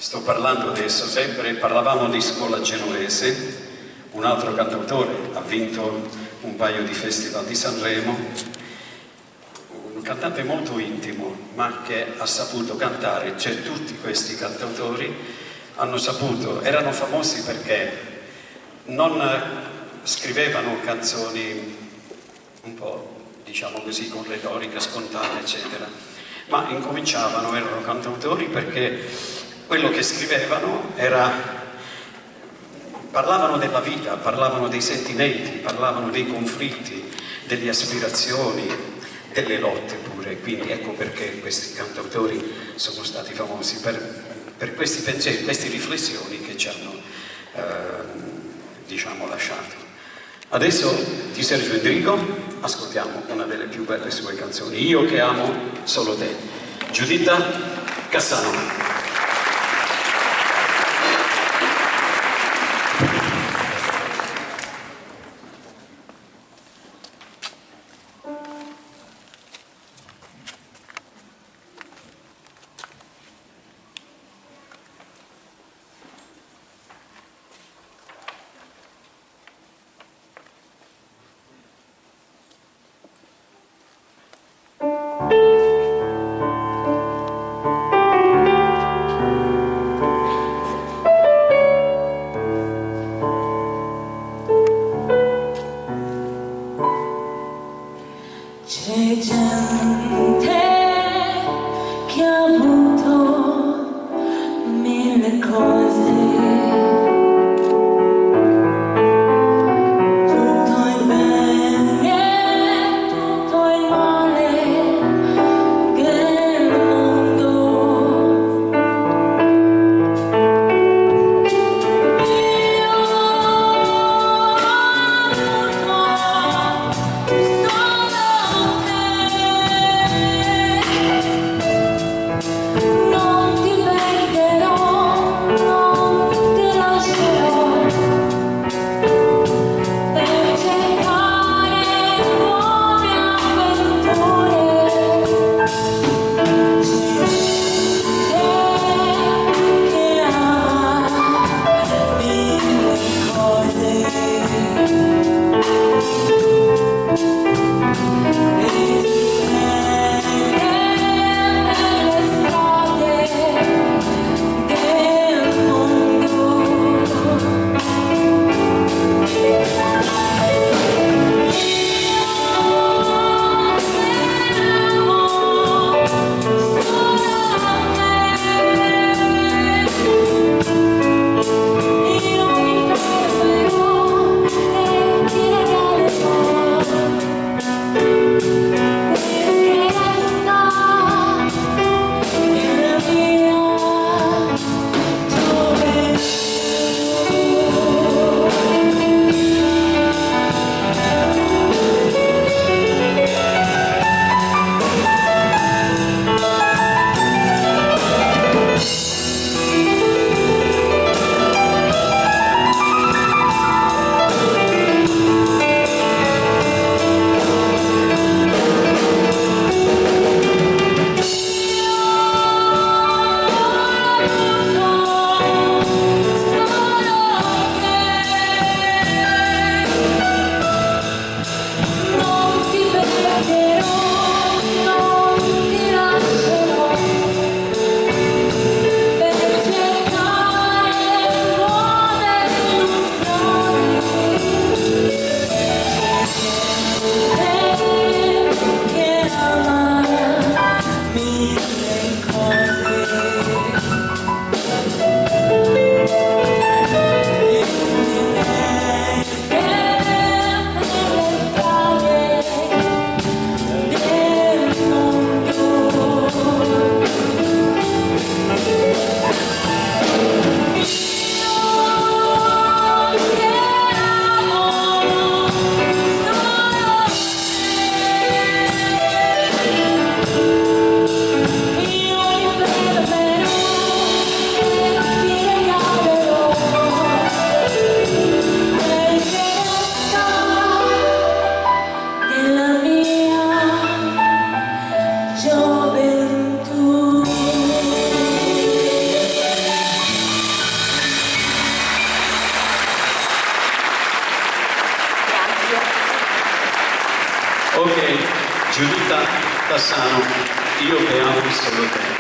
Sto parlando adesso, sempre parlavamo di Scuola Genovese, un altro cantautore, ha vinto un paio di festival di Sanremo, un cantante molto intimo, ma che ha saputo cantare, cioè tutti questi cantautori hanno saputo, erano famosi perché non scrivevano canzoni un po', diciamo così, con retorica scontata, eccetera, ma incominciavano, erano cantautori perché quello che scrivevano parlavano della vita, parlavano dei sentimenti, parlavano dei conflitti, delle aspirazioni, delle lotte pure. Quindi ecco perché questi cantautori sono stati famosi, per questi pensieri, queste riflessioni che ci hanno, diciamo, lasciato. Adesso di Sergio Endrico ascoltiamo una delle più belle sue canzoni, Io che amo solo te, Giuditta Cassano. C'è gente che ha avuto mille cose, tutto il bene, tutto il male del mondo. Io non ti perderò, non Giuditta Tassano, io che amo solo te.